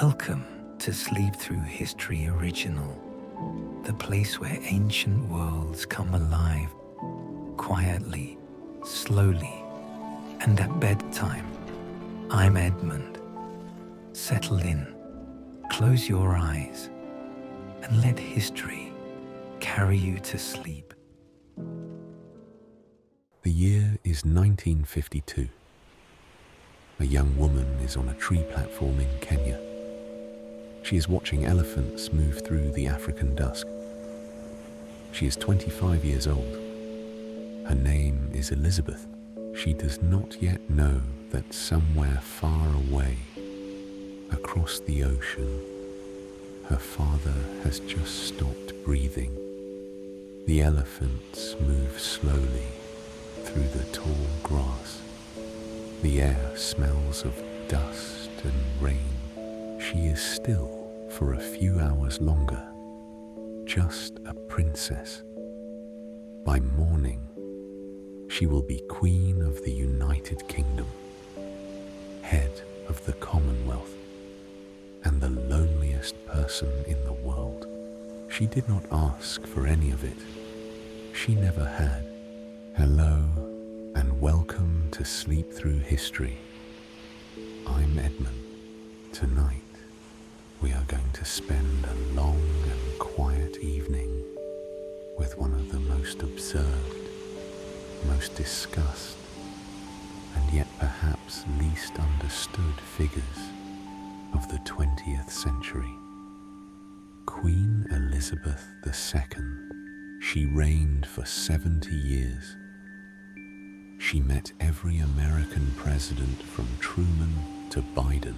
Welcome to Sleep Through History Original, the place where ancient worlds come alive, quietly, slowly, and at bedtime. I'm Edmund. Settle in, close your eyes, and let history carry you to sleep. The year is 1952. A young woman is on a tree platform in Kenya. She is watching elephants move through the African dusk. She is 25 years old. Her name is Elizabeth. She does not yet know that somewhere far away, across the ocean, her father has just stopped breathing. The elephants move slowly through the tall grass. The air smells of dust and rain. She is still for a few hours longer, just a princess. By morning, she will be Queen of the United Kingdom, head of the Commonwealth, and the loneliest person in the world. She did not ask for any of it. She never had. Hello, and welcome to Sleep Through History. I'm Edmund. Tonight, we are going to spend a long and quiet evening with one of the most observed, most discussed, and yet perhaps least understood figures of the 20th century. Queen Elizabeth II. She reigned for 70 years. She met every American president from Truman to Biden.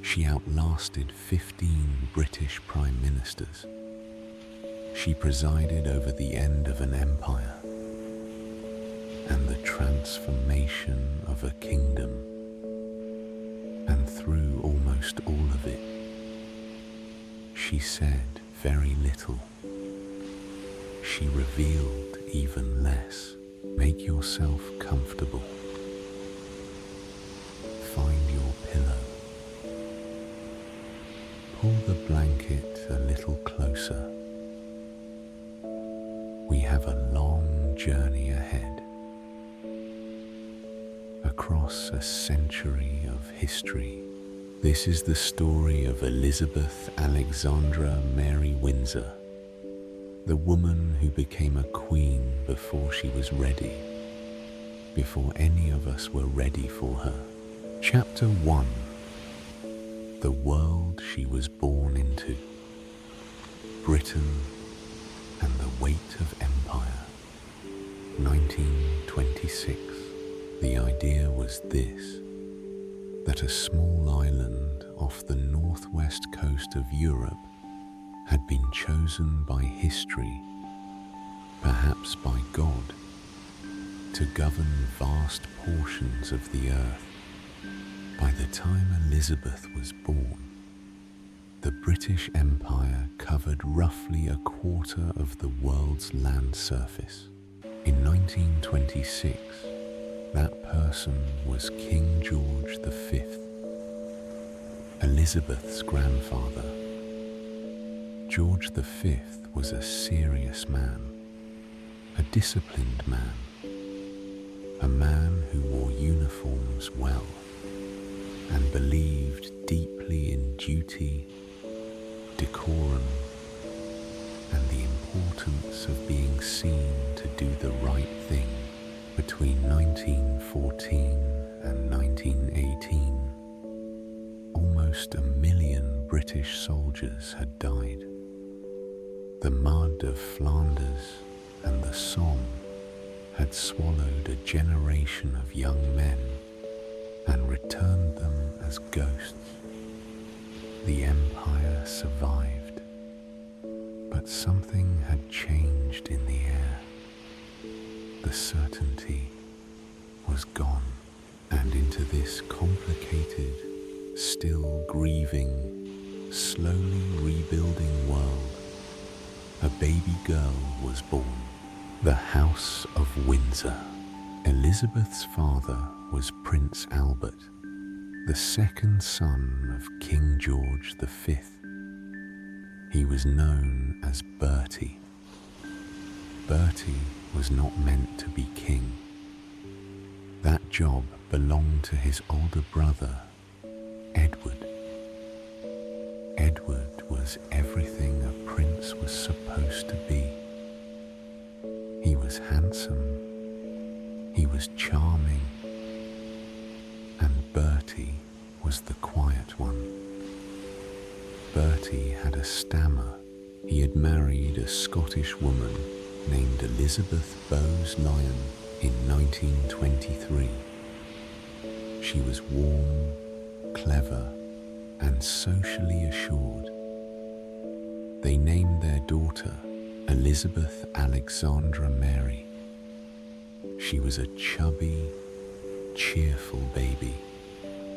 She outlasted 15 British prime ministers. She presided over the end of an empire and the transformation of a kingdom. And through almost all of it, she said very little. She revealed even less. Make yourself comfortable. Find your pillow. Pull the blanket a little closer. We have a long journey ahead. Across a century of history. This is the story of Elizabeth Alexandra Mary Windsor, the woman who became a queen before she was ready, before any of us were ready for her. Chapter 1. The world she was born into. Britain and the weight of empire. 1926. The idea was this, that a small island off the northwest coast of Europe had been chosen by history, perhaps by God, to govern vast portions of the earth. By the time Elizabeth was born, the British Empire covered roughly a quarter of the world's land surface. In 1926, that person was King George V, Elizabeth's grandfather. George V was a serious man, a disciplined man, a man who wore uniforms well and believed deeply in duty, decorum, and the importance of being seen to do the right thing. Between 1914 and 1918, almost 1 million British soldiers had died. The mud of Flanders and the Somme had swallowed a generation of young men and returned them as ghosts. The empire survived, but something had changed in the air. The certainty was gone, and into this complicated, still grieving, slowly rebuilding world, a baby girl was born. The House of Windsor. Elizabeth's father was Prince Albert, the second son of King George V. He was known as Bertie. Bertie was not meant to be king. That job belonged to his older brother, Edward. Edward was everything a prince was supposed to be. He was handsome, he was charming, and Bertie was the quiet one. Bertie had a stammer. He had married a Scottish woman named Elizabeth Bowes-Lyon in 1923. She was warm, clever, and socially assured. They named their daughter Elizabeth Alexandra Mary. She was a chubby, cheerful baby.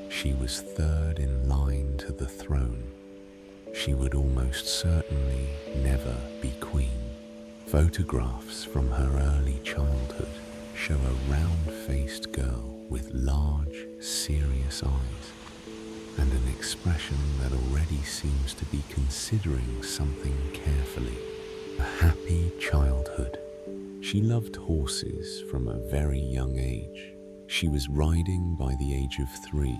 She was third in line to the throne. She would almost certainly never be queen. Photographs from her early childhood show a round-faced girl with large, serious eyes and an expression that already seems to be considering something carefully. A happy childhood. She loved horses from a very young age. She was riding by the age of 3.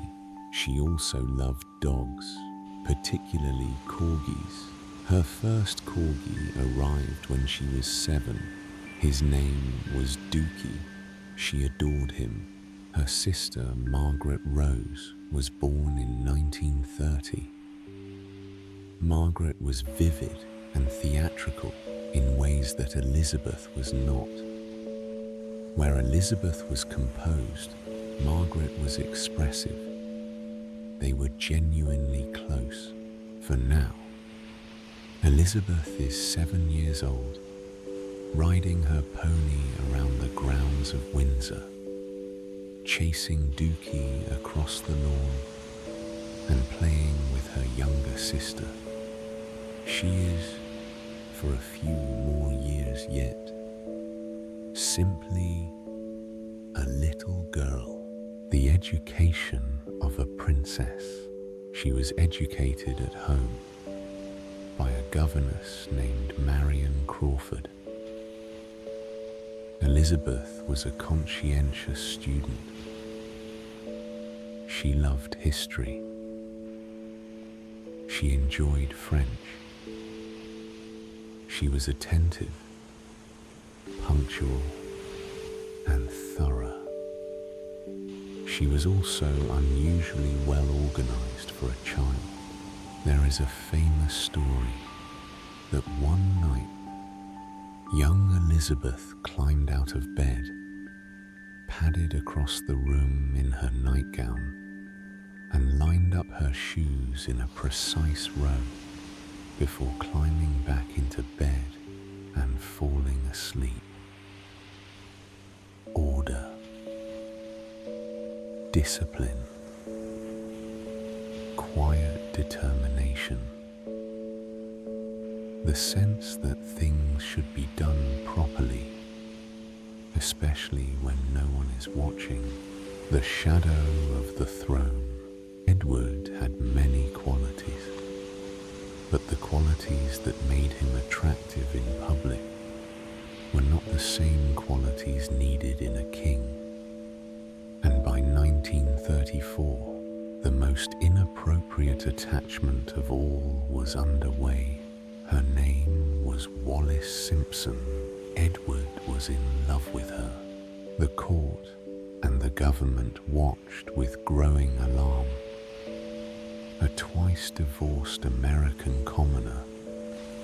She also loved dogs, particularly corgis. Her first corgi arrived when she was 7. His name was Dookie. She adored him. Her sister, Margaret Rose, was born in 1930. Margaret was vivid and theatrical in ways that Elizabeth was not. Where Elizabeth was composed, Margaret was expressive. They were genuinely close. For now, Elizabeth is 7 years old, riding her pony around the grounds of Windsor, chasing Dookie across the lawn and playing with her younger sister. She is, for a few more years yet, simply a little girl. The education of a princess. She was educated at home by a governess named Marion Crawford. Elizabeth was a conscientious student. She loved history. She enjoyed French. She was attentive, punctual, and thorough. She was also unusually well organized for a child. There is a famous story that one night, young Elizabeth climbed out of bed, padded across the room in her nightgown, and lined up her shoes in a precise row before climbing back into bed and falling asleep. Order, discipline, quiet determination. The sense that things should be done properly, especially when no one is watching. The shadow of the throne. Edward had many qualities, but the qualities that made him attractive in public were not the same qualities needed in a king. And by 1934, the most inappropriate attachment of all was underway. Her name was Wallis Simpson. Edward was in love with her. The court and the government watched with growing alarm. A twice-divorced American commoner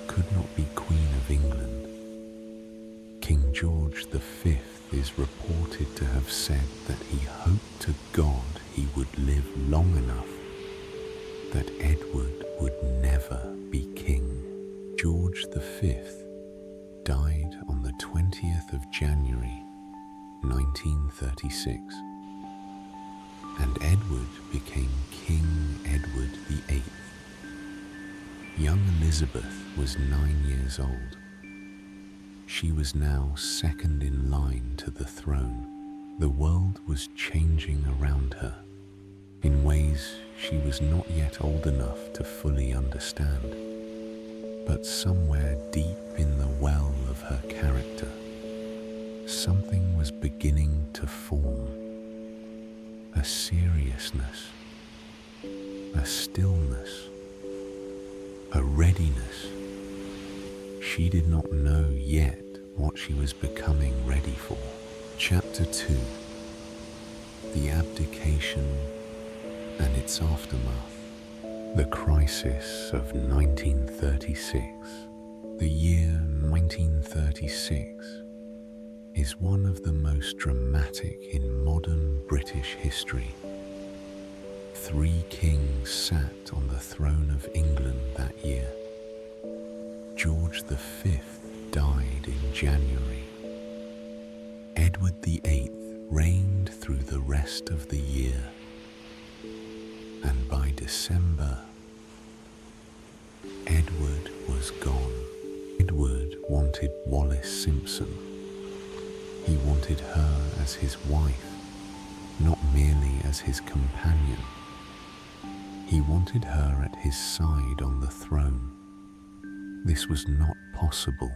could not be Queen of England. King George V is reported to have said that he hoped to God he would live long enough that Edward would never be king. George V died on the 20th of January 1936, and Edward became King Edward VIII. Young Elizabeth was 9 years old. She was now second in line to the throne. The world was changing around her. in ways she was not yet old enough to fully understand. But somewhere deep in the well of her character, something was beginning to form. A seriousness, a stillness, a readiness. She did not know yet what she was becoming ready for. Chapter 2. The Abdication and its aftermath. The crisis of 1936. The year 1936 is one of the most dramatic in modern British history. 3 kings sat on the throne of England that year. George V died in January. Edward VIII reigned through the rest of the year. And by December, Edward was gone. Edward wanted Wallis Simpson. He wanted her as his wife, not merely as his companion. He wanted her at his side on the throne. This was not possible.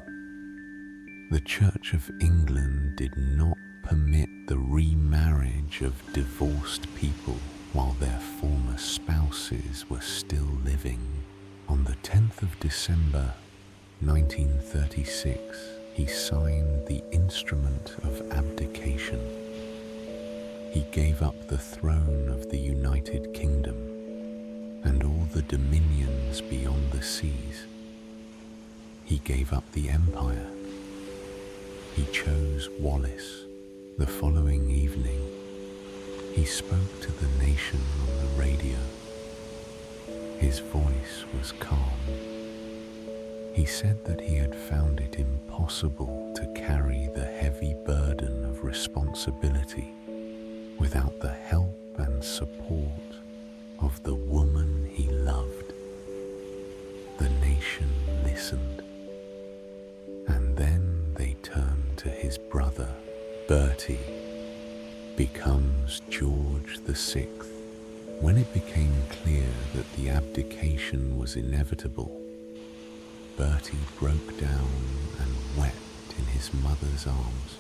The Church of England did not permit the remarriage of divorced people while their former spouses were still living. On the 10th of December 1936, he signed the instrument of abdication. He gave up the throne of the United Kingdom and all the dominions beyond the seas. He gave up the empire. He chose Wallis. The following evening, he spoke to the nation on the radio. His voice was calm. He said that he had found it impossible to carry the heavy burden of responsibility without the help and support of the woman he loved. The nation listened, and then they turned to his brother. Bertie becomes George VI. When it became clear that the abdication was inevitable, Bertie broke down and wept in his mother's arms.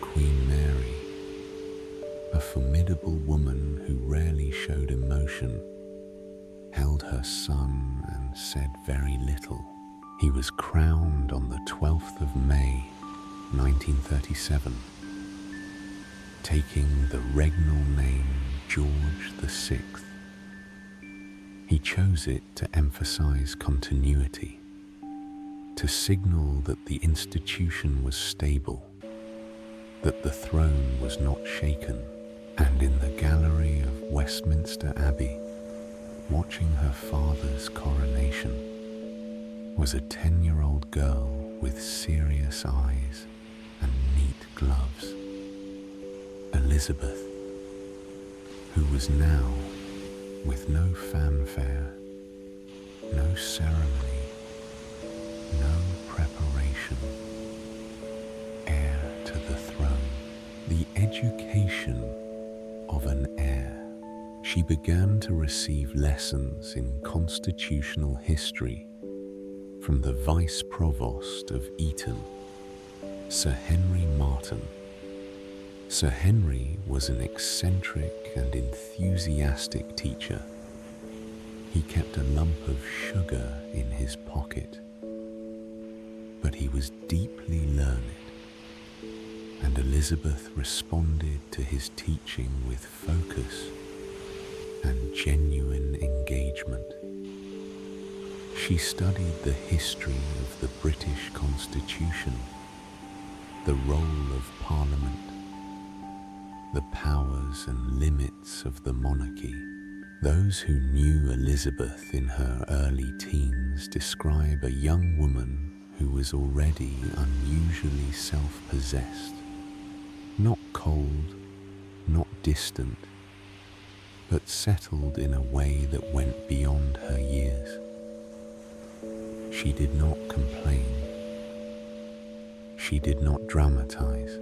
Queen Mary, a formidable woman who rarely showed emotion, held her son and said very little. He was crowned on the 12th of May, 1937, taking the regnal name George VI. He chose it to emphasize continuity, to signal that the institution was stable, that the throne was not shaken. And in the gallery of Westminster Abbey, watching her father's coronation, was a 10-year-old girl with serious eyes and neat gloves. Elizabeth, who was now, with no fanfare, no ceremony, no preparation, heir to the throne, the education of an heir. She began to receive lessons in constitutional history from the Vice Provost of Eton, Sir Henry Martin. Sir Henry was an eccentric and enthusiastic teacher. He kept a lump of sugar in his pocket, but he was deeply learned, and Elizabeth responded to his teaching with focus and genuine engagement. She studied the history of the British Constitution, the role of Parliament, the powers and limits of the monarchy. Those who knew Elizabeth in her early teens describe a young woman who was already unusually self-possessed, not cold, not distant, but settled in a way that went beyond her years. She did not complain. She did not dramatize.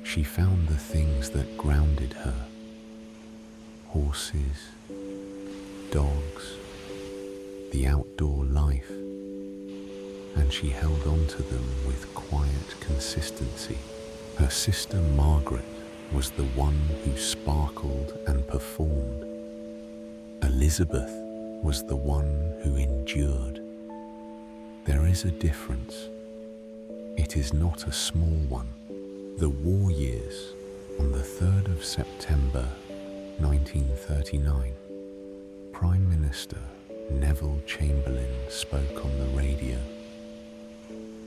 She found the things that grounded her, horses, dogs, the outdoor life, and she held on to them with quiet consistency. Her sister Margaret was the one who sparkled and performed. Elizabeth was the one who endured. There is a difference. It is not a small one. The war years, on the 3rd of September 1939, Prime Minister Neville Chamberlain spoke on the radio.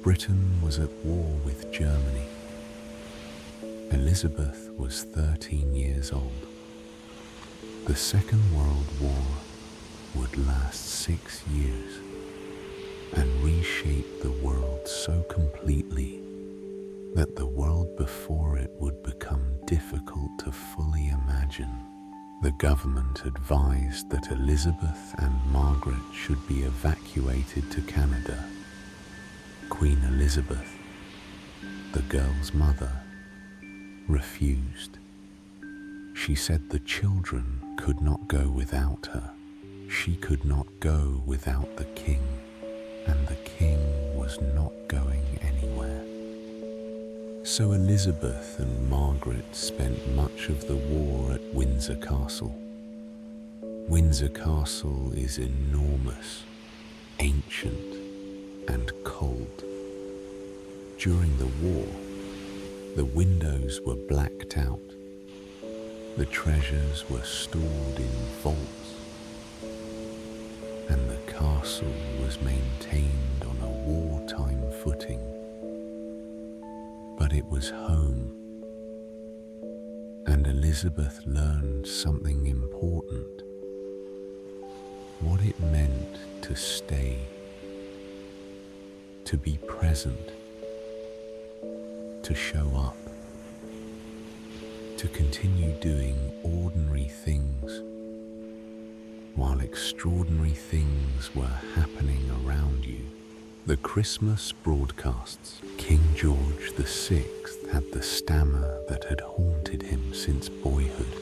Britain was at war with Germany. Elizabeth was 13 years old. The Second World War would last 6 years and reshape the world so completely that the world before it would become difficult to fully imagine. The government advised that Elizabeth and Margaret should be evacuated to Canada. Queen Elizabeth, the girl's mother, refused. She said the children could not go without her. She could not go without the king, and the king was not going anywhere. So Elizabeth and Margaret spent much of the war at Windsor Castle. Windsor Castle is enormous, ancient, and cold. During the war, the windows were blacked out. The treasures were stored in vaults, and the castle was maintained on a wartime footing. But it was home, and Elizabeth learned something important: what it meant to stay, to be present, to show up, to continue doing ordinary things while extraordinary things were happening around you. The Christmas broadcasts. King George VI had the stammer that had haunted him since boyhood.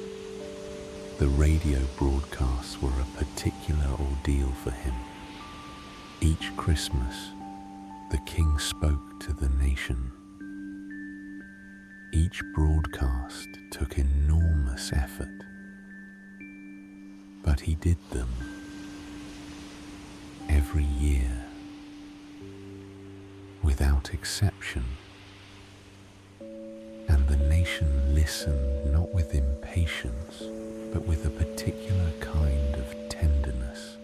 The radio broadcasts were a particular ordeal for him. Each Christmas, the king spoke to the nation. Each broadcast took enormous effort, but he did them every year, without exception, and the nation listened not with impatience, but with a particular kind of tenderness.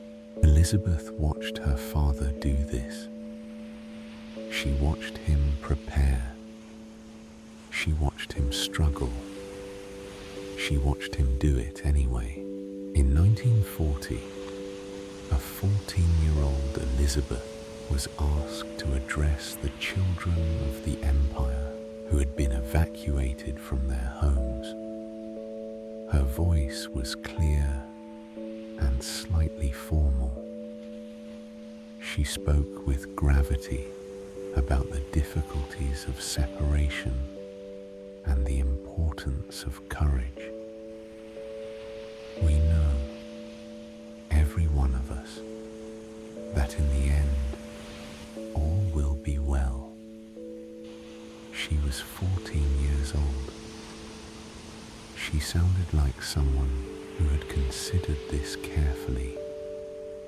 Elizabeth watched her father do this. She watched him prepare. She watched him struggle. She watched him do it anyway. In 1940, a 14-year-old Elizabeth was asked to address the children of the empire who had been evacuated from their homes. Her voice was clear and slightly formal. She spoke with gravity about the difficulties of separation and the importance of courage. We know, every one of us, that in the end, all will be well. She was 14 years old. She sounded like someone who had considered this carefully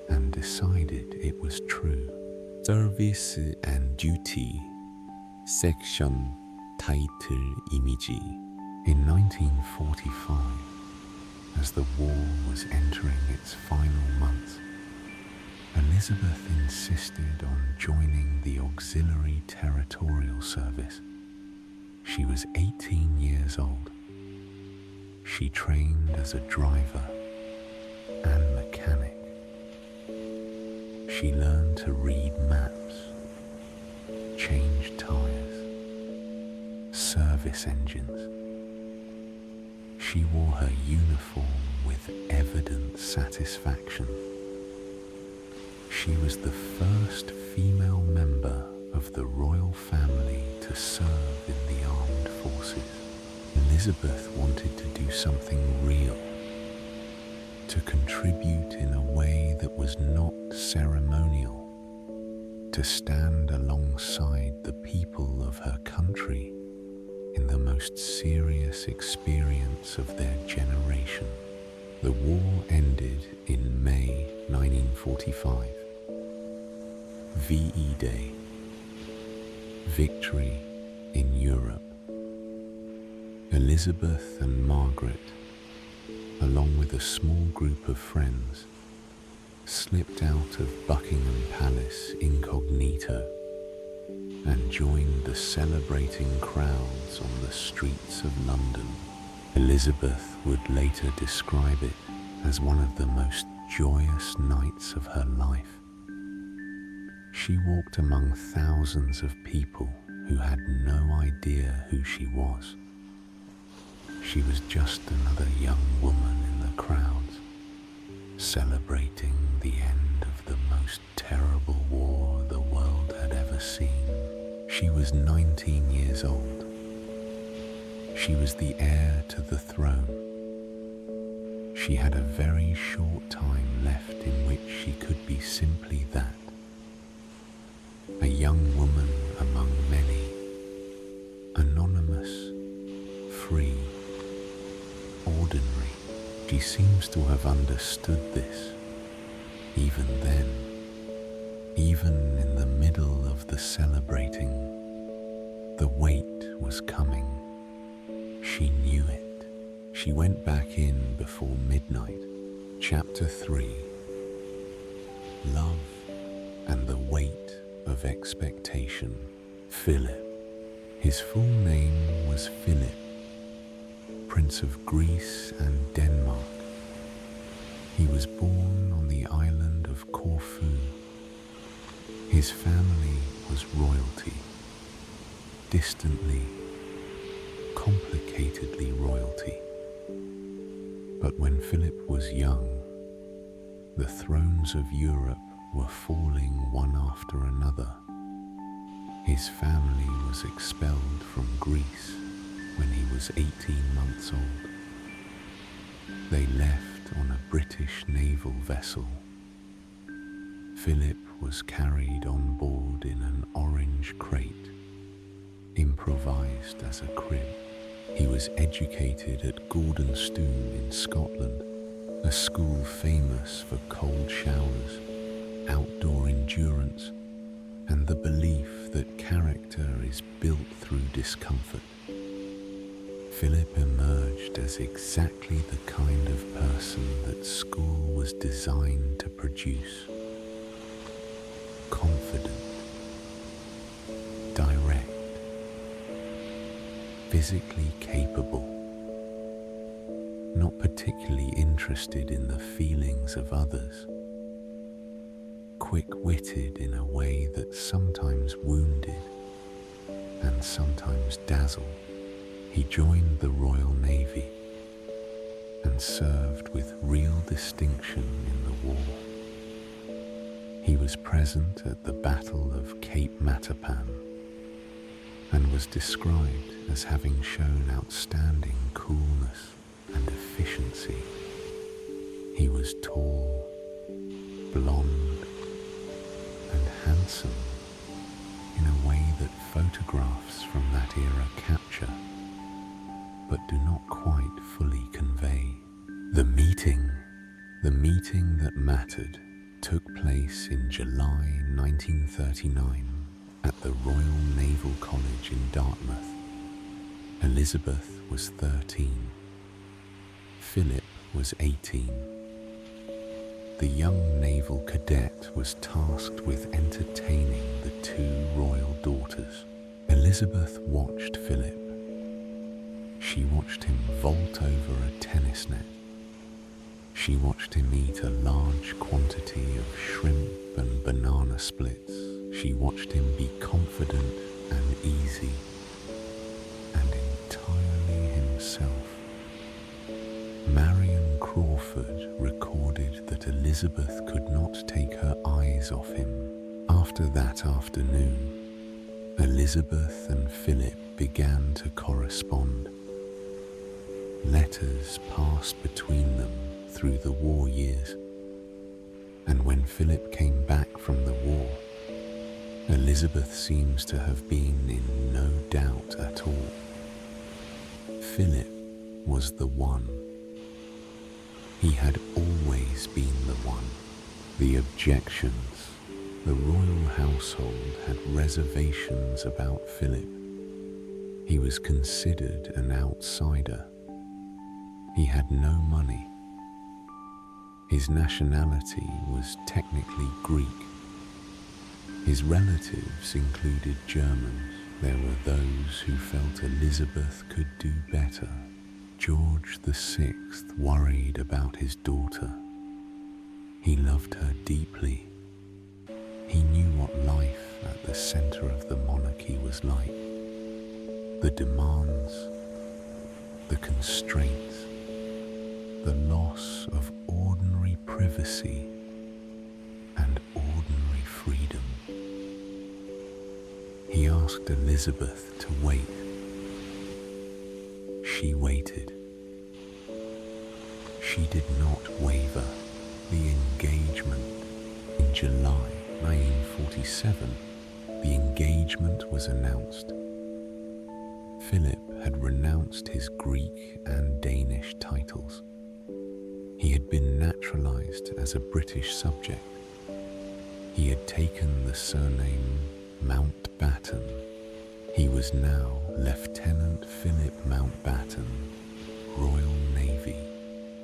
and decided it was true. Service and Duty, Section Title Image. In 1945, as the war was entering its final months, Elizabeth insisted on joining the Auxiliary Territorial Service. She was 18 years old. She trained as a driver and mechanic. She learned to read maps, change tires, service engines. She wore her uniform with evident satisfaction. She was the first female member of the royal family to serve in the armed forces. Elizabeth wanted to do something real, to contribute in a way that was not ceremonial, to stand alongside the people of her country in the most serious experience of their generation. The war ended in May 1945. VE Day. Victory in Europe. Elizabeth and Margaret, along with a small group of friends, slipped out of Buckingham Palace incognito and joined the celebrating crowds on the streets of London. Elizabeth would later describe it as one of the most joyous nights of her life. She walked among thousands of people who had no idea who she was. She was just another young woman in the crowds, celebrating the end of the most terrible war the world had ever seen. She was 19 years old. She was the heir to the throne. She had a very short time left in which she could be simply that. A young woman among many, anonymous, free, ordinary. She seems to have understood this, even then, even in the middle of the celebrating. The wait was coming. She knew it. She went back in before midnight. Chapter 3. Love and the Weight of Expectation. Philip. His full name was Philip, Prince of Greece and Denmark. He was born on the island of Corfu. His family was royalty, distantly, complicatedly royalty. But when Philip was young, the thrones of Europe were falling one after another. His family was expelled from Greece when he was 18 months old. They left on a British naval vessel. Philip was carried on board in an orange crate, improvised as a crib. He was educated at Gordonstoun in Scotland, a school famous for cold showers, outdoor endurance, and the belief that character is built through discomfort. Philip emerged as exactly the kind of person that school was designed to produce. Confident, direct, physically capable, not particularly interested in the feelings of others, quick-witted in a way that sometimes wounded and sometimes dazzled. He joined the Royal Navy and served with real distinction in the war. He was present at the Battle of Cape Matapan and was described as having shown outstanding coolness and efficiency. He was tall, blonde, and handsome in a way that photographs from that era capture, but do not quite fully convey. The meeting that mattered took place in July 1939 at the Royal Naval College in Dartmouth. Elizabeth was 13. Philip was 18. The young naval cadet was tasked with entertaining the two royal daughters. Elizabeth watched Philip. She watched him vault over a tennis net. She watched him eat a large quantity of shrimp and banana splits. She watched him be confident and easy and entirely himself. Marion Crawford recorded that Elizabeth could not take her eyes off him. After that afternoon, Elizabeth and Philip began to correspond. Letters passed between them through the war years. And when Philip came back from the war, Elizabeth seems to have been in no doubt at all. Philip was the one. He had always been the one. The objections. The royal household had reservations about Philip. He was considered an outsider. He had no money. His nationality was technically Greek. His relatives included Germans. There were those who felt Elizabeth could do better. George VI worried about his daughter. He loved her deeply. He knew what life at the center of the monarchy was like. The demands, the constraints, the loss of ordinary privacy and ordinary freedom. He asked Elizabeth to wait. She waited. She did not waver. The engagement in July 1947, the engagement was announced. Philip had renounced his Greek and Danish titles. He had been naturalized as a British subject. He had taken the surname Mountbatten. He was now Lieutenant Philip Mountbatten, Royal Navy.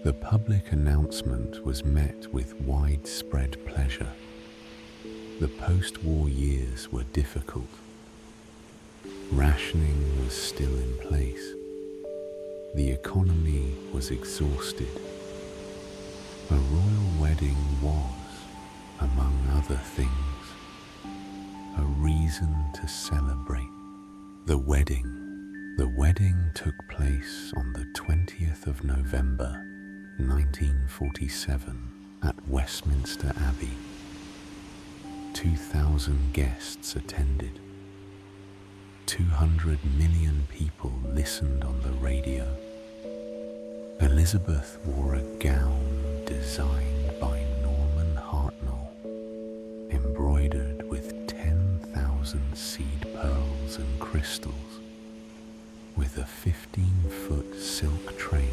The public announcement was met with widespread pleasure. The post-war years were difficult. Rationing was still in place. The economy was exhausted. A royal wedding was, among other things, a reason to celebrate. The wedding took place on the 20th of November, 1947, at Westminster Abbey. 2,000 guests attended. 200 million people listened on the radio. Elizabeth wore a gown designed by Norman Hartnell, embroidered with 10,000 seed pearls and crystals, with a 15-foot silk train.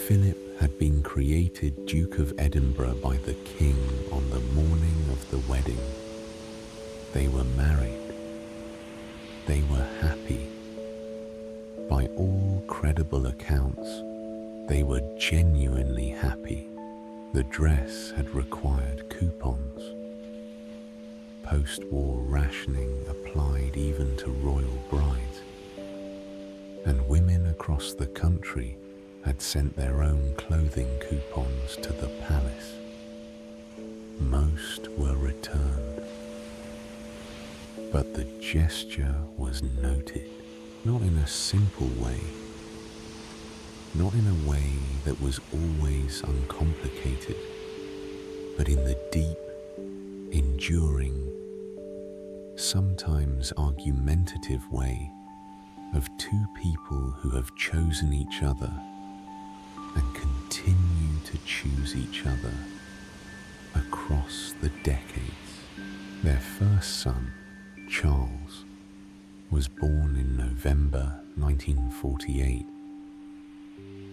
Philip had been created Duke of Edinburgh by the King on the morning of the wedding. They were married. They were happy. By all credible accounts, they were genuinely happy. The dress had required coupons. Post-war rationing applied even to royal brides, and women across the country had sent their own clothing coupons to the palace. Most were returned. But the gesture was noted, not in a simple way, not in a way that was always uncomplicated, but in the deep, enduring, sometimes argumentative way of two people who have chosen each other and continue to choose each other across the decades. Their first son, Charles, was born in November 1948.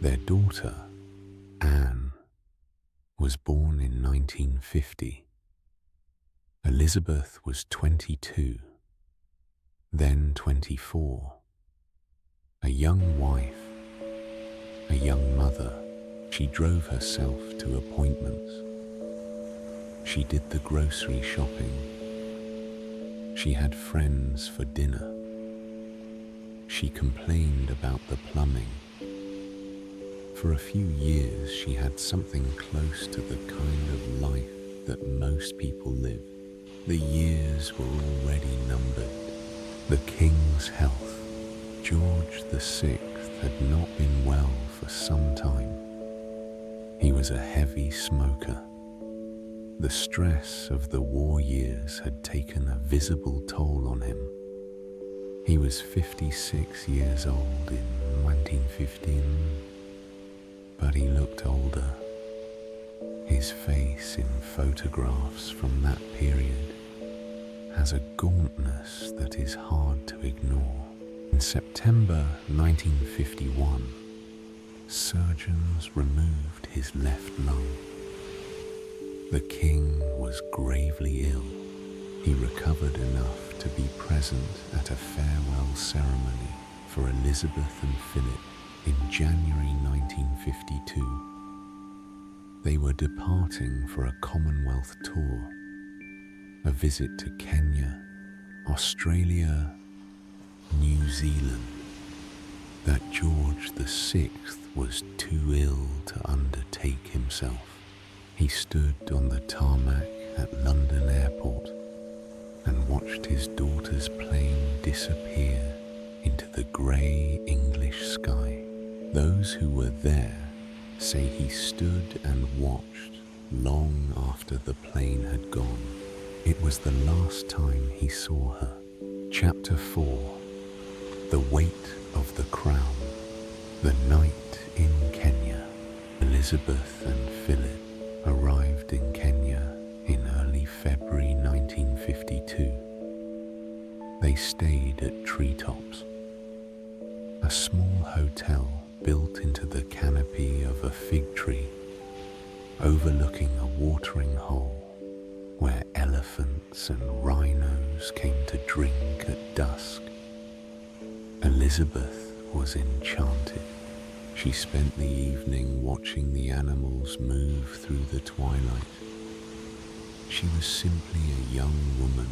Their daughter, Anne, was born in 1950. Elizabeth was 22, then 24. A young wife, a young mother. She drove herself to appointments. She did the grocery shopping. She had friends for dinner. She complained about the plumbing. For a few years, she had something close to the kind of life that most people live. The years were already numbered. The king's health. George VI had not been well for some time. He was a heavy smoker. The stress of the war years had taken a visible toll on him. He was 56 years old in 1915, but he looked older. His face in photographs from that period has a gauntness that is hard to ignore. In September 1951, surgeons removed his left lung. The king was gravely ill. He recovered enough to be present at a farewell ceremony for Elizabeth and Philip in January 1952. They were departing for a Commonwealth tour, a visit to Kenya, Australia, New Zealand, that George VI was too ill to undertake himself. He stood on the tarmac at London Airport and watched his daughter's plane disappear into the grey English sky. Those who were there say he stood and watched long after the plane had gone. It was the last time he saw her. Chapter 4. The Weight of the Crown. The night in Kenya. Elizabeth and Philip arrived in Kenya in early February 1952. They stayed at Treetops, a small hotel built into the canopy of a fig tree, overlooking a watering hole where elephants and rhinos came to drink at dusk. Elizabeth was enchanted. She spent the evening watching the animals move through the twilight. She was simply a young woman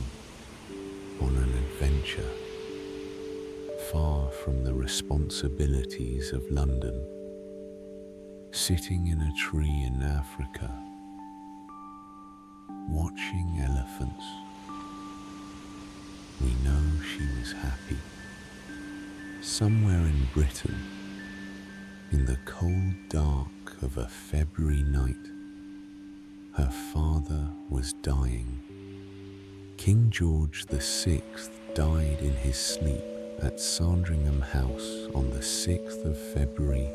on an adventure, far from the responsibilities of London, sitting in a tree in Africa, watching elephants. We know she was happy. Somewhere in Britain, in the cold dark of a February night, her father was dying. King George VI died in his sleep at Sandringham House on the 6th of February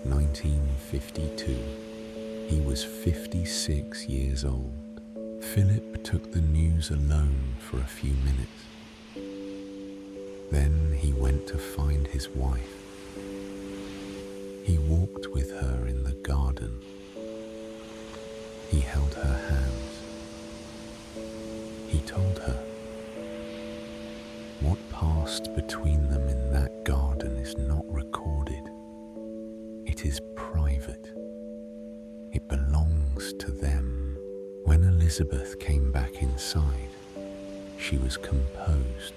1952. He was 56 years old. Philip took the news alone for a few minutes. Then he went to find his wife. He walked with her in the garden. He held her hands. He told her, what passed between them in that garden is not recorded. It is private. It belongs to them. When Elizabeth came back inside, she was composed.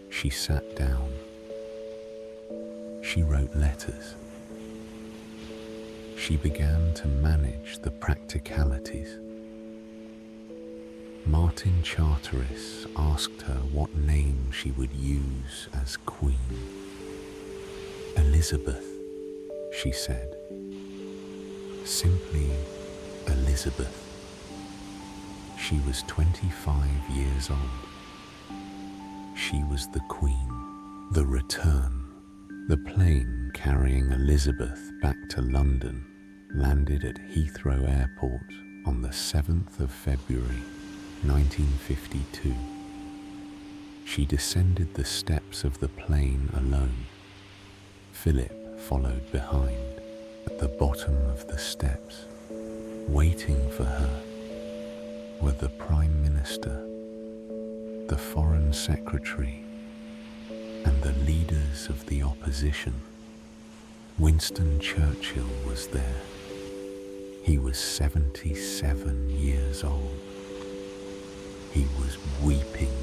She sat down. She wrote letters. She began to manage the practicalities. Martin Charteris asked her what name she would use as queen. Elizabeth, she said. Simply Elizabeth. She was 25 years old. She was the queen. The return. The plane carrying Elizabeth back to London landed at Heathrow Airport on the 7th of February 1952. She descended the steps of the plane alone. Philip followed behind. At the bottom of the steps, waiting for her, were the Prime Minister, the Foreign Secretary, and the leaders of the opposition. Winston Churchill was there. He was 77 years old. He was weeping.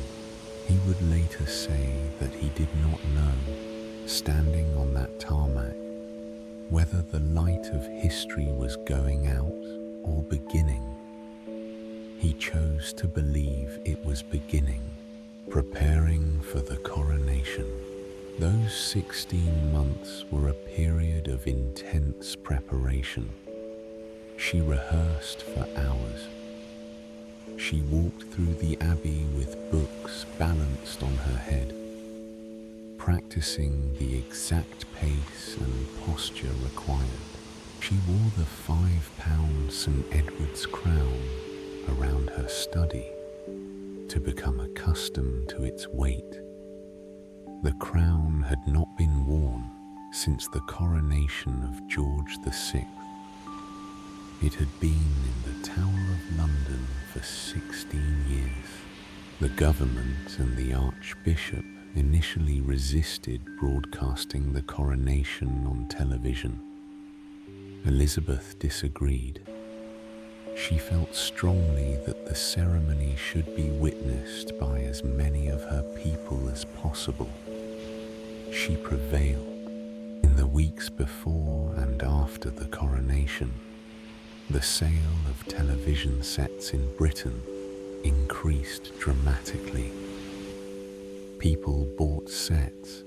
He would later say that he did not know, standing on that tarmac, whether the light of history was going out or beginning. He chose to believe it was beginning, preparing for the coronation. Those 16 months were a period of intense preparation. She rehearsed for hours. She walked through the Abbey with books balanced on her head, practicing the exact pace and posture required. She wore the £5 St. Edward's crown around her study to become accustomed to its weight. The crown had not been worn since the coronation of George VI. It had been in the Tower of London for 16 years. The government and the Archbishop initially resisted broadcasting the coronation on television. Elizabeth disagreed. She felt strongly that the ceremony should be witnessed by as many of her people as possible. She prevailed. In the weeks before and after the coronation, the sale of television sets in Britain increased dramatically. People bought sets.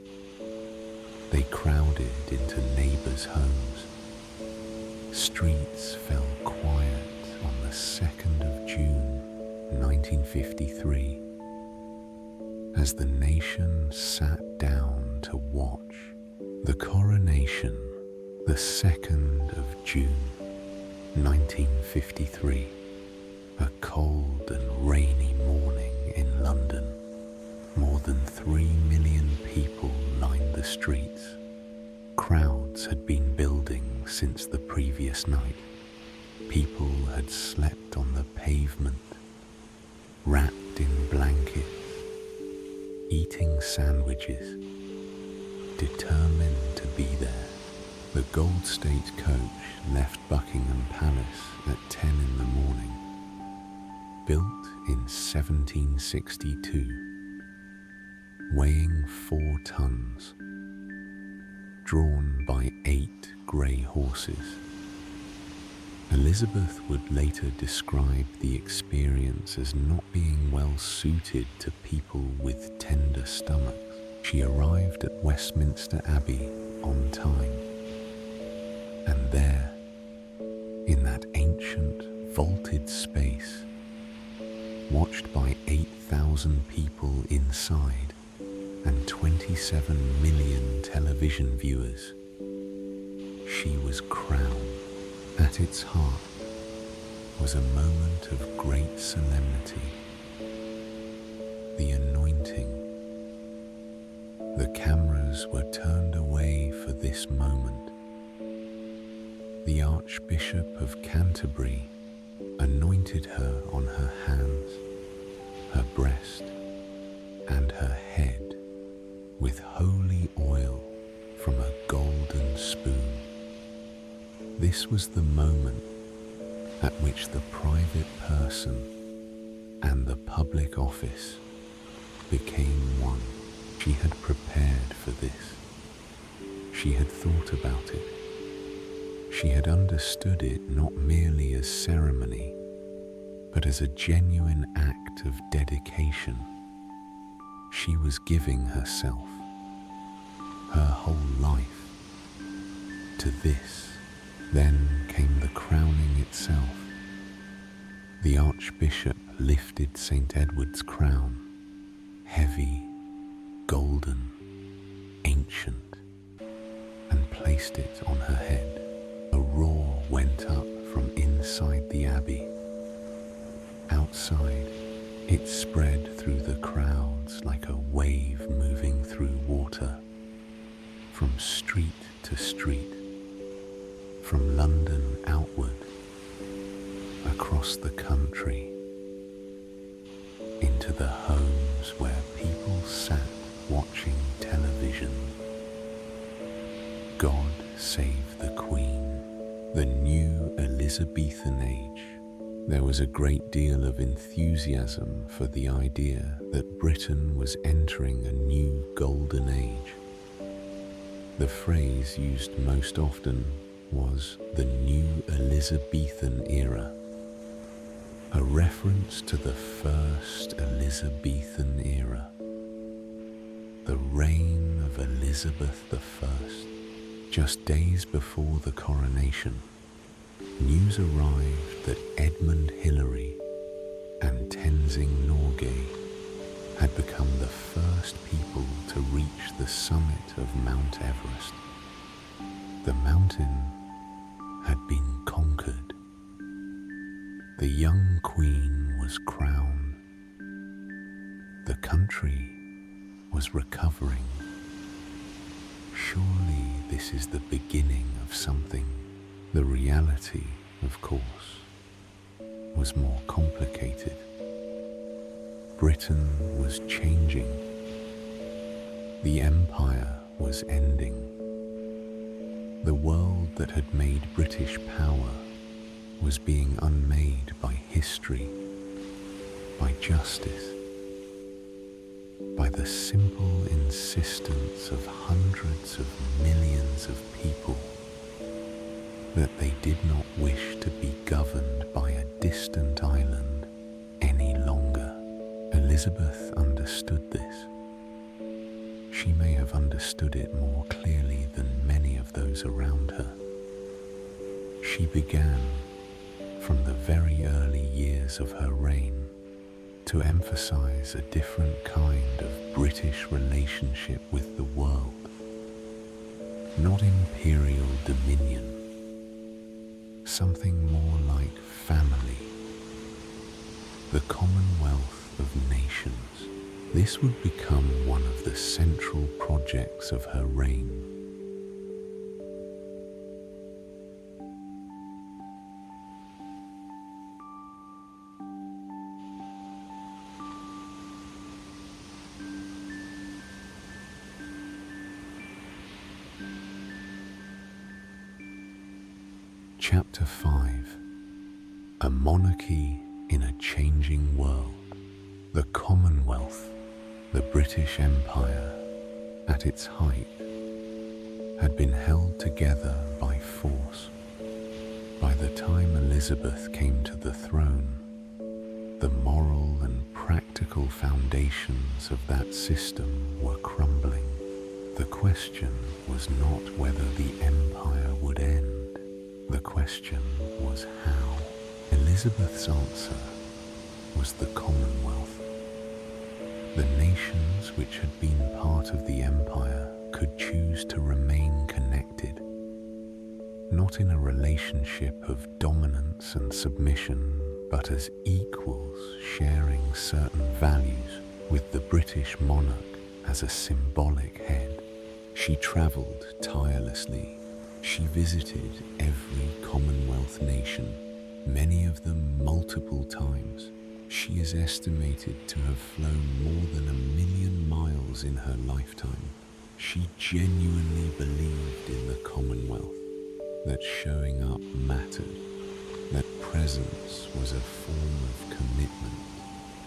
They crowded into neighbours' homes. Streets fell quiet on the 2nd of June 1953 as the nation sat down to watch the coronation. The 2nd of June 1953, a cold and rainy morning in London. More than 3 million people lined the streets. Crowds had been building since the previous night. People had slept on the pavement, wrapped in blankets, eating sandwiches, determined to be there. The Gold State coach left Buckingham Palace at 10 in the morning. Built in 1762, weighing 4 tons, drawn by 8 grey horses. Elizabeth would later describe the experience as not being well suited to people with tender stomachs. She arrived at Westminster Abbey on time, and there, in that ancient vaulted space, watched by 8,000 people inside and 27 million television viewers, she was crowned. At its heart was a moment of great solemnity, the anointing. The cameras were turned away for this moment. The Archbishop of Canterbury anointed her on her hands, her breast, and her head with holy oil from a golden spoon. This was the moment at which the private person and the public office became one. She had prepared for this. She had thought about it. She had understood it not merely as ceremony, but as a genuine act of dedication. She was giving herself, her whole life, to this. Then came the crowning itself. The Archbishop lifted St. Edward's crown, heavy, golden, ancient, and placed it on her head. A roar went up from inside the abbey. Outside, it spread through the crowds like a wave moving through water, from street to street, from London outward, across the country, into the homes where people sat watching television. God save the Queen, the new Elizabethan age. There was a great deal of enthusiasm for the idea that Britain was entering a new golden age. The phrase used most often was the new Elizabethan era, a reference to the first Elizabethan era, the reign of Elizabeth I. Just days before the coronation, news arrived that Edmund Hillary and Tenzing Norgay had become the first people to reach the summit of Mount Everest. The mountain had been conquered. The young queen was crowned. The country was recovering. Surely this is the beginning of something. The reality, of course, was more complicated. Britain was changing. The empire was ending. The world that had made British power was being unmade by history, by justice, by the simple insistence of hundreds of millions of people that they did not wish to be governed by a distant island any longer. Elizabeth understood this. She may have understood it more clearly than many of those around her. She began, from the very early years of her reign, to emphasize a different kind of British relationship with the world. Not imperial dominion, something more like family. The Commonwealth of Nations. This would become one of the central projects of her reign. Chapter 5. A Monarchy in a Changing World. The Commonwealth, the British Empire, at its height, had been held together by force. By the time Elizabeth came to the throne, the moral and practical foundations of that system were crumbling. The question was not whether the empire would end. The question was how. Elizabeth's answer was the Commonwealth. The nations which had been part of the empire could choose to remain connected, not in a relationship of dominance and submission, but as equals sharing certain values, with the British monarch as a symbolic head. She travelled tirelessly. She visited every Commonwealth nation, many of them multiple times. She is estimated to have flown more than 1 million miles in her lifetime. She genuinely believed in the Commonwealth, that showing up mattered, that presence was a form of commitment.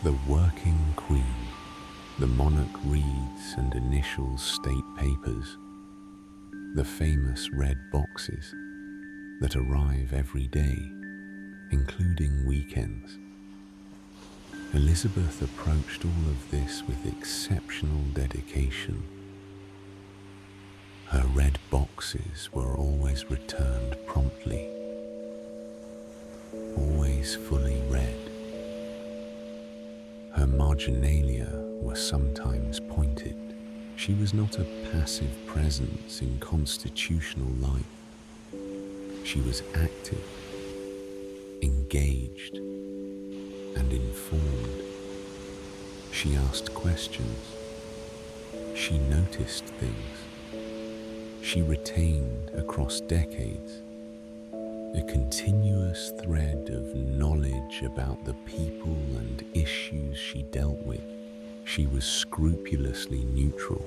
The working queen, the monarch reads and initials state papers, the famous red boxes that arrive every day, including weekends. Elizabeth approached all of this with exceptional dedication. Her red boxes were always returned promptly, always fully read. Her marginalia were sometimes pointed. She was not a passive presence in constitutional life. She was active, engaged, and informed. She asked questions. She noticed things. She retained across decades a continuous thread of knowledge about the people and issues she dealt with. She was scrupulously neutral.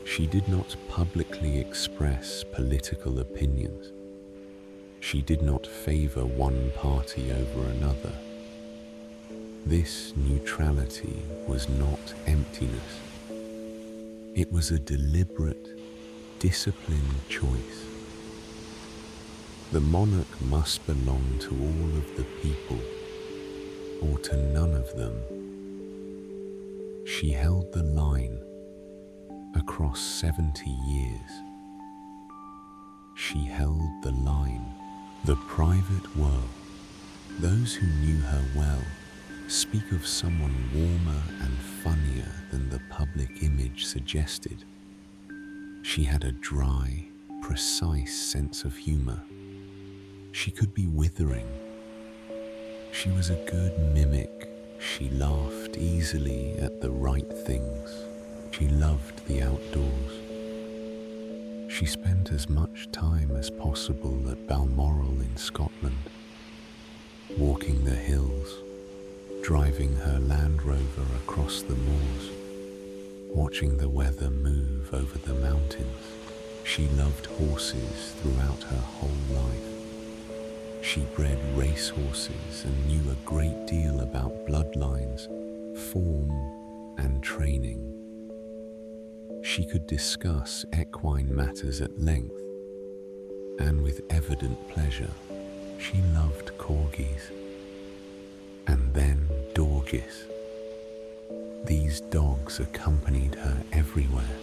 She did not publicly express political opinions. She did not favor one party over another. This neutrality was not emptiness. It was a deliberate, disciplined choice. The monarch must belong to all of the people, or to none of them. She held the line across 70 years. She held the line. The private world, those who knew her well, speak of someone warmer and funnier than the public image suggested. She had a dry, precise sense of humor. She could be withering, She was a good mimic. She laughed easily at the right things. She loved the outdoors. She spent as much time as possible at Balmoral in Scotland, walking the hills, driving her Land Rover across the moors, watching the weather move over the mountains. She loved horses throughout her whole life. She bred racehorses and knew a great deal about bloodlines, form, and training. She could discuss equine matters at length, and with evident pleasure, she loved corgis, and then dorgis. These dogs accompanied her everywhere.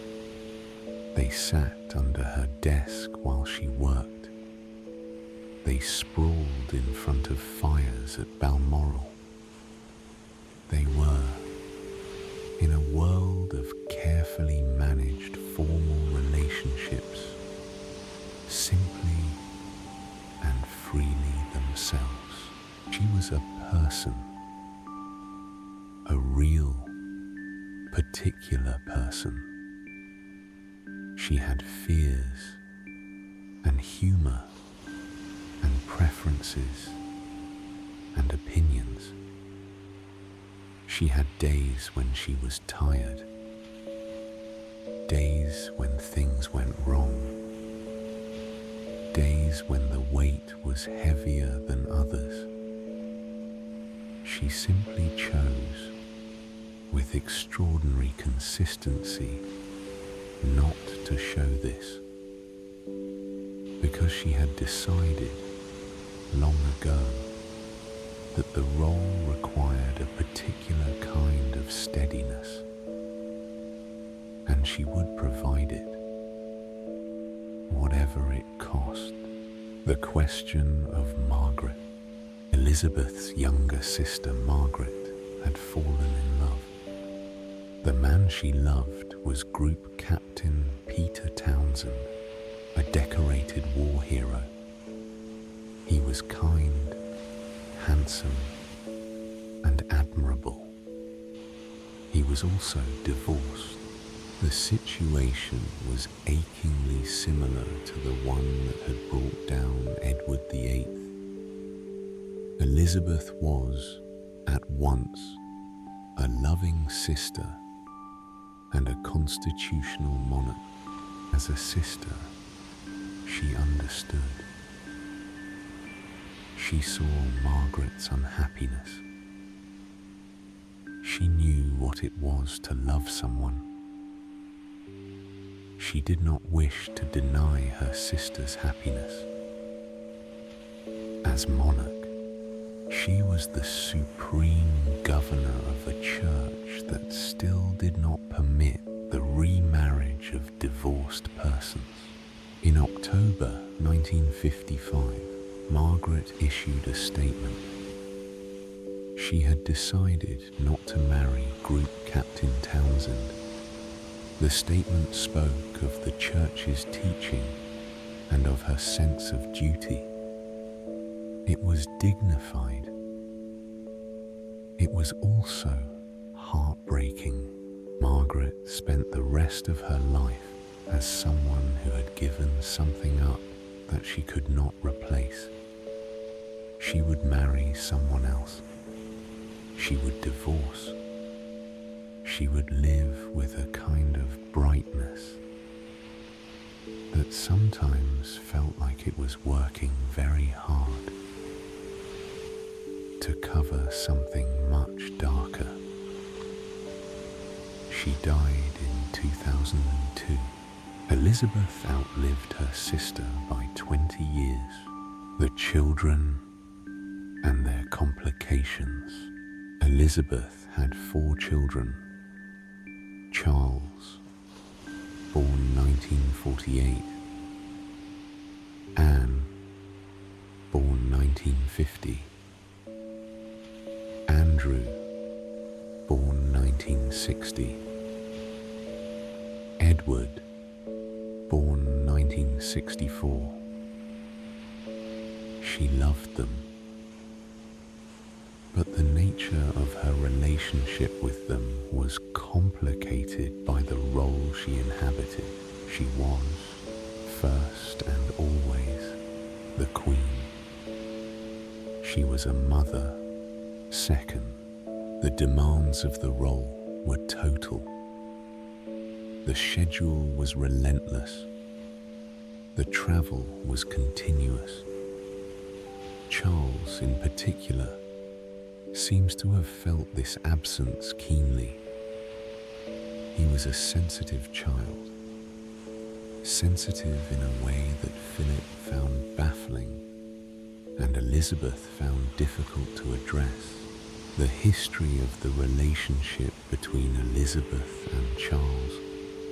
They sat under her desk while she worked. They sprawled in front of fires at Balmoral. They were, in a world of carefully managed formal relationships, simply and freely themselves. She was a person, a real, particular person. She had fears and humor and preferences and opinions. She had days when she was tired, days when things went wrong, days when the weight was heavier than others. She simply chose, with extraordinary consistency, not to show this, because she had decided long ago that the role required a particular kind of steadiness, and she would provide it, whatever it cost. The question of Margaret. Elizabeth's younger sister Margaret had fallen in love. The man she loved was Group Captain Peter Townsend, a decorated war hero. He was kind, handsome, and admirable. He was also divorced. The situation was achingly similar to the one that had brought down Edward VIII. Elizabeth was, at once, a loving sister and a constitutional monarch. As a sister, she understood. She saw Margaret's unhappiness. She knew what it was to love someone. She did not wish to deny her sister's happiness. As monarch, she was the supreme governor of a church that still did not permit the remarriage of divorced persons. In October 1955, Margaret issued a statement. She had decided not to marry Group Captain Townsend. The statement spoke of the church's teaching and of her sense of duty. It was dignified. It was also heartbreaking. Margaret spent the rest of her life as someone who had given something up that she could not replace. She would marry someone else. She would divorce. She would live with a kind of brightness that sometimes felt like it was working very hard to cover something much darker. She died in 2002. Elizabeth outlived her sister by 20 years. The children and their complications. Elizabeth had 4 children. Charles, born 1948. Anne, born 1950. Andrew, born 1960. Edward, born 1964. She loved them. But the nature of her relationship with them was complicated by the role she inhabited. She was, first and always, the Queen. She was a mother, second. The demands of the role were total. The schedule was relentless. The travel was continuous. Charles, in particular, seems to have felt this absence keenly. He was a sensitive child, sensitive in a way that Philip found baffling and Elizabeth found difficult to address. The history of the relationship between Elizabeth and Charles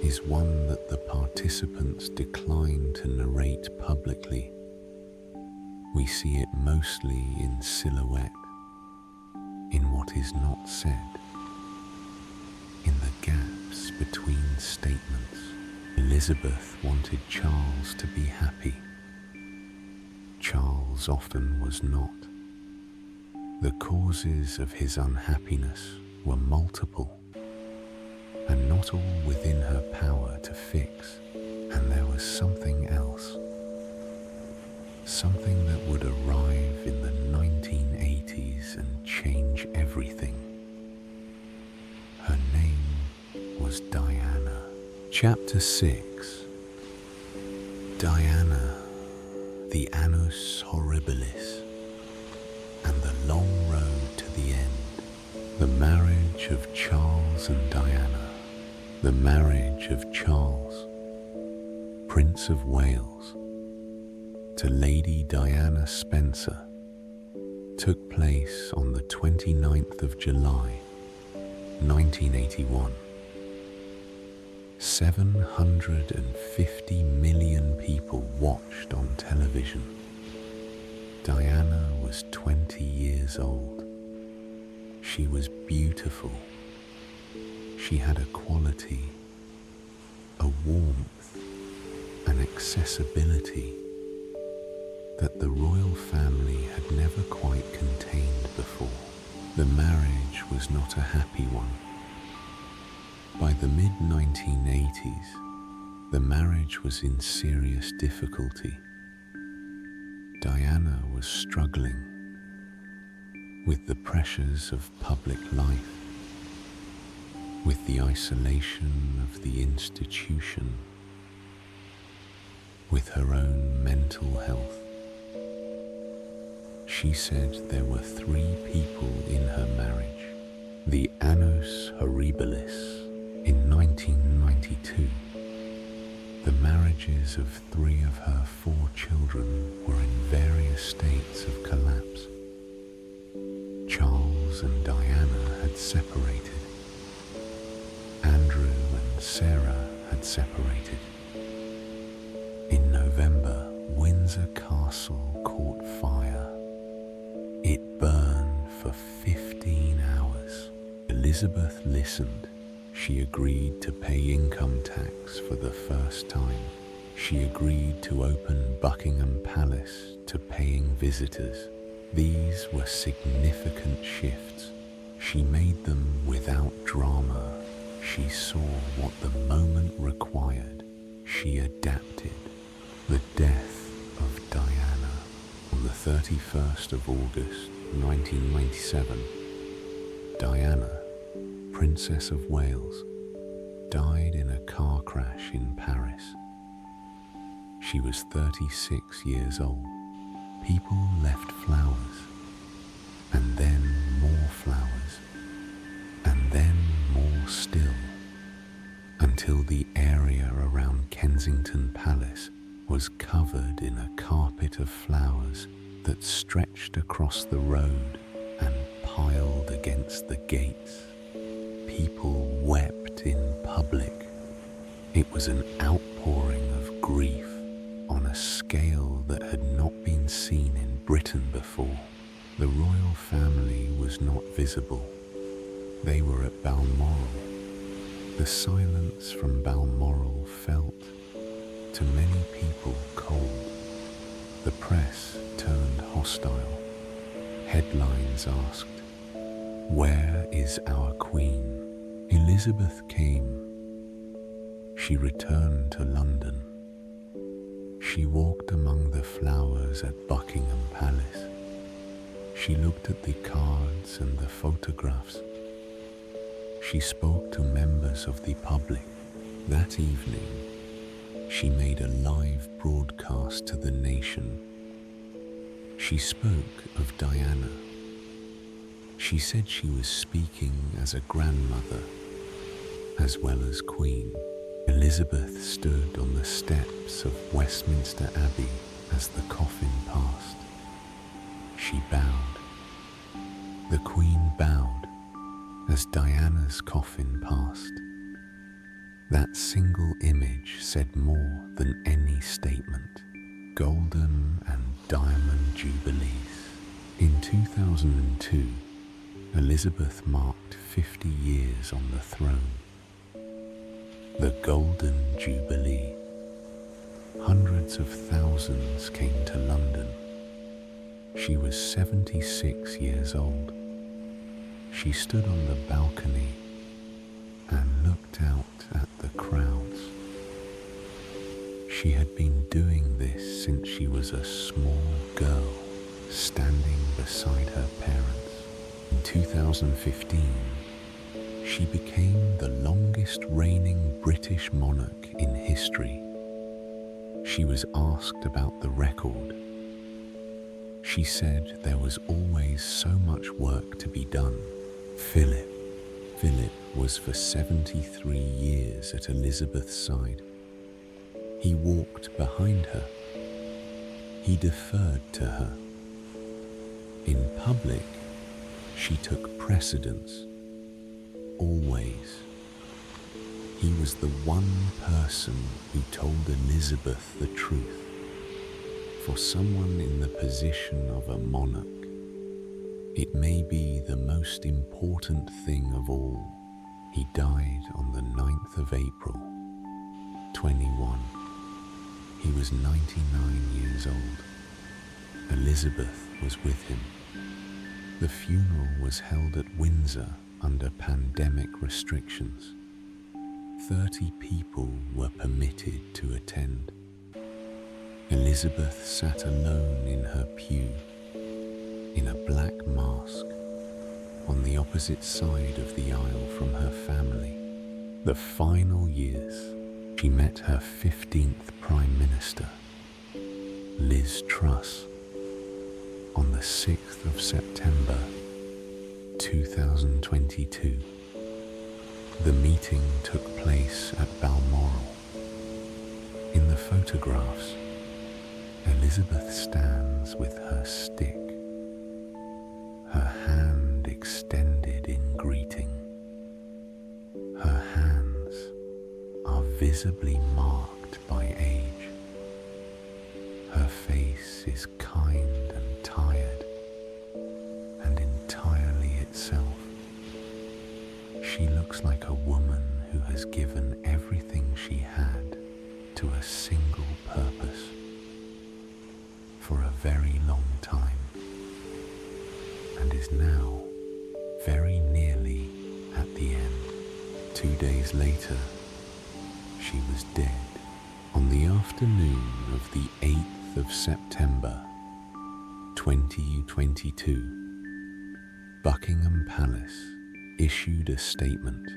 is one that the participants decline to narrate publicly. We see it mostly in silhouette, in what is not said, in the gaps between statements. Elizabeth wanted Charles to be happy. Charles often was not. The causes of his unhappiness were multiple, and not all within her power to fix. And there was something else, something that would arrive in the 1980s and change everything. Her name was Diana. Chapter 6. Diana, the Annus Horribilis, and the long road to the end. The marriage of Charles and Diana. The marriage of Charles, Prince of Wales, to Lady Diana Spencer took place on the 29th of July, 1981. 750 million people watched on television. Diana was 20 years old. She was beautiful. She had a quality, a warmth, an accessibility that the royal family had never quite contained before. The marriage was not a happy one. By the mid-1980s, the marriage was in serious difficulty. Diana was struggling with the pressures of public life, with the isolation of the institution, with her own mental health. She said there were 3 people in her marriage. The Annus Horribilis in 1992. The marriages of 3 of her 4 children were in various states of collapse. Charles and Diana had separated. Andrew and Sarah had separated. In November, Windsor Castle caught fire. It burned for 15 hours. Elizabeth listened. She agreed to pay income tax for the first time. She agreed to open Buckingham Palace to paying visitors. These were significant shifts. She made them without drama. She saw what the moment required. She adapted. The death of Diana on the 31st of August 1997. Diana, Princess of Wales, died in a car crash in Paris. She was 36 years old. People left flowers, and then more flowers, and then more still, until the area around Kensington Palace was covered in a carpet of flowers that stretched across the road and piled against the gates. People wept in public. It was an outpouring of grief on a scale that had not been seen in Britain before. The royal family was not visible. They were at Balmoral. The silence from Balmoral felt, to many people, cold. The press turned hostile. Headlines asked, Where is our Queen? Elizabeth came. She returned to London. She walked among the flowers at Buckingham Palace. She looked at the cards and the photographs. She spoke to members of the public. That evening, she made a live broadcast to the nation. She spoke of Diana. She said she was speaking as a grandmother as well as queen. Elizabeth stood on the steps of Westminster Abbey as the coffin passed. She bowed. The Queen bowed as Diana's coffin passed. That single image said more than any statement. Golden and diamond jubilees. In 2002, Elizabeth marked 50 years on the throne. The Golden Jubilee. Hundreds of thousands came to London. She was 76 years old. She stood on the balcony and looked out at the crowds. She had been doing this since she was a small girl, standing beside her parents. In 2015, she became the longest reigning British monarch in history. She was asked about the record. She said there was always so much work to be done. Philip was for 73 years at Elizabeth's side. He walked behind her. He deferred to her. In public, she took precedence. Always. He was the one person who told Elizabeth the truth. For someone in the position of a monarch, it may be the most important thing of all. He died on the 9th of April, 21. He was 99 years old. Elizabeth was with him. The funeral was held at Windsor under pandemic restrictions. 30 people were permitted to attend. Elizabeth sat alone in her pew, in a black mask, on the opposite side of the aisle from her family. The final years, she met her 15th Prime Minister, Liz Truss, on the 6th of September 2022. The meeting took place at Balmoral. In the photographs, Elizabeth stands with her stick, her hand extended in greeting. Her hands are visibly marked by age. Her face is kind and tired, and entirely itself. She looks like a woman who has given everything she had to a single purpose for a very long time, and is now very nearly at the end. 2 days later, she was dead. On the afternoon of the 8th of September 2022, Buckingham Palace issued a statement.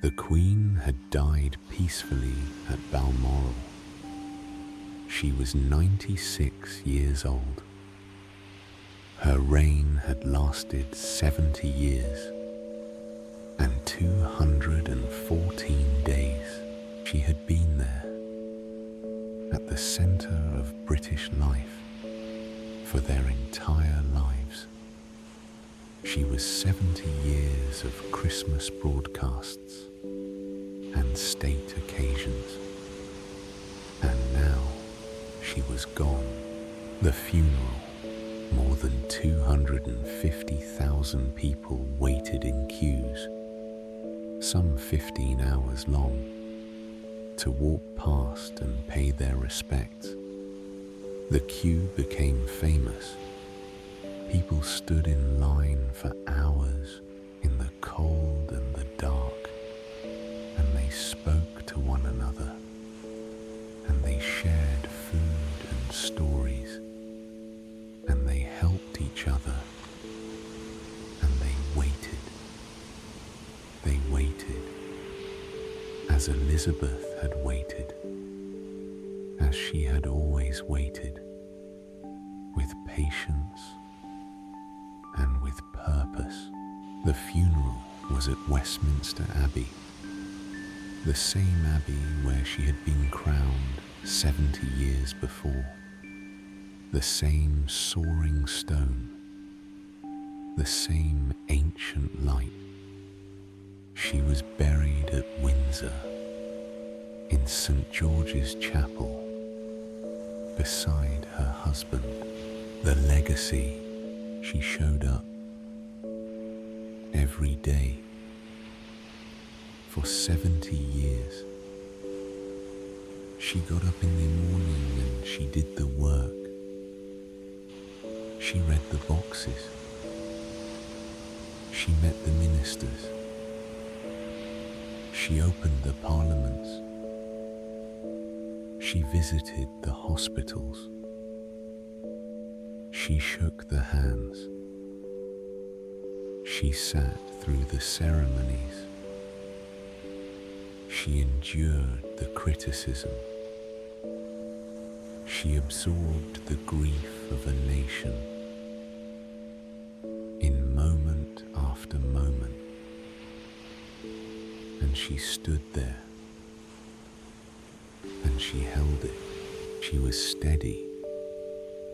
The Queen had died peacefully at Balmoral. She was 96 years old. Her reign had lasted 70 years and 214 days. She had been there, at the centre of British life, for their entire lives. She was 70 years of Christmas broadcasts and state occasions. And now she was gone. The funeral, more than 250,000 people waited in queues, some 15 hours long, to walk past and pay their respects. The queue became famous. People People stood in line for hours in the cold and the dark, and they spoke to one another, and they shared food and stories, and they helped each other, and they waited. They waited, as Elizabeth had waited, as she had always waited, with patience and with purpose. The funeral was at Westminster Abbey, the same abbey where she had been crowned 70 years before, the same soaring stone, the same ancient light. She was buried at Windsor, in St. George's Chapel, beside her husband. The legacy, she showed up every day for 70 years. She got up in the morning and she did the work. She read the boxes. She met the ministers. She opened the parliaments. She visited the hospitals. She shook the hands. She sat through the ceremonies. She endured the criticism. She absorbed the grief of a nation in moment after moment. And she stood there, and she held it. She was steady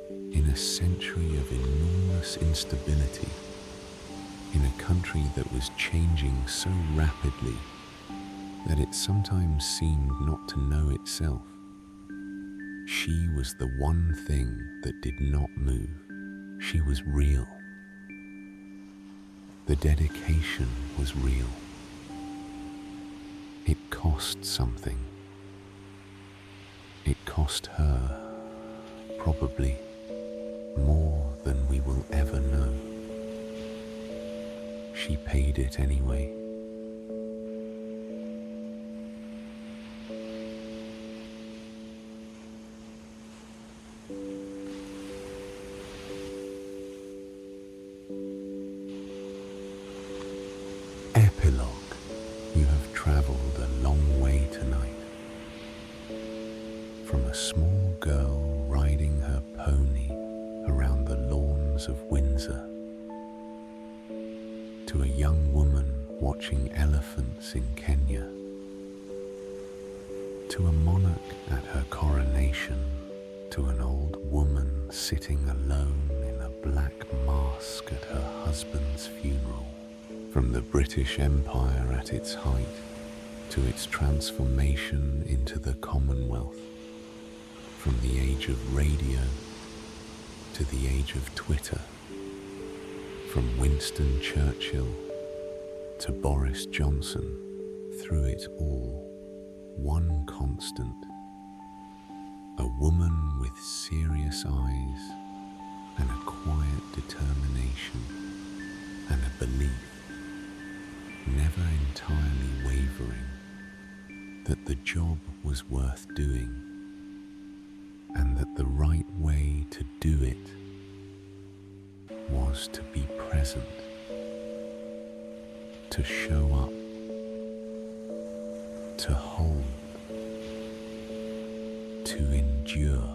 in a century of enormous instability, in a country that was changing so rapidly that it sometimes seemed not to know itself. She was the one thing that did not move. She was real. The dedication was real. It cost something. It cost her, probably, more than we will ever know. She paid it anyway. Epilogue. You have travelled a long way tonight. From a small girl riding her pony around the lawns of Windsor, to a young woman watching elephants in Kenya, to a monarch at her coronation, to an old woman sitting alone in a black mask at her husband's funeral. From the British Empire at its height to its transformation into the Commonwealth, from the age of radio to the age of Twitter, from Winston Churchill to Boris Johnson, through it all, one constant, a woman with serious eyes and a quiet determination and a belief, never entirely wavering, that the job was worth doing, and that the right way to do it was to be present, to show up, to hold, to endure.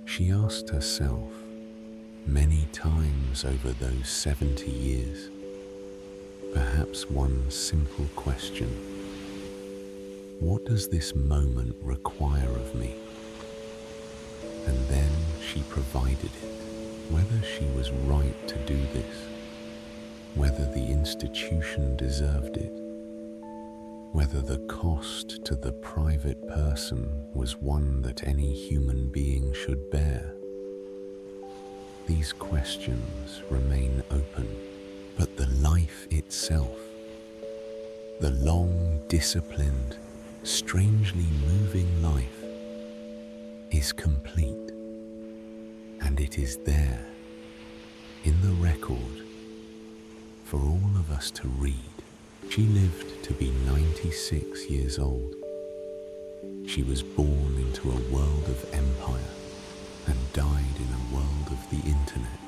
She asked herself many times over those 70 years, perhaps one simple question: what does this moment require of me? And then she provided it. Whether she was right to do this, whether the institution deserved it, whether the cost to the private person was one that any human being should bear. These questions remain open, but the life itself, the long, disciplined, strangely moving life, is complete, and it is there, in the record for all of us to read. She lived to be 96 years old. She was born into a world of empire and died in a world of the internet.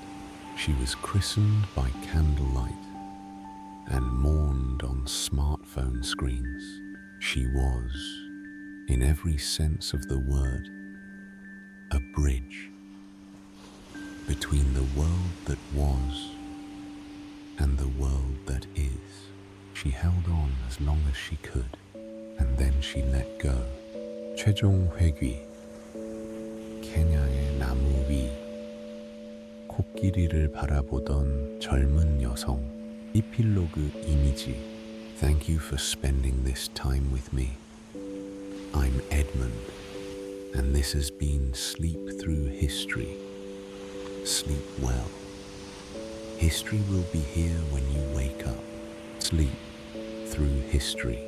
She was christened by candlelight and mourned on smartphone screens. She was, in every sense of the word, a bridge between the world that was and the world that is. She held on as long as she could, and then she let go. 최종 회귀. 케냐의 나무 위 코끼리를 바라보던 젊은 여성. Epilogue 이미지. Thank you for spending this time with me. I'm Edmund, and this has been Sleep Through History. Sleep well. History will be here when you wake up. Sleep through history.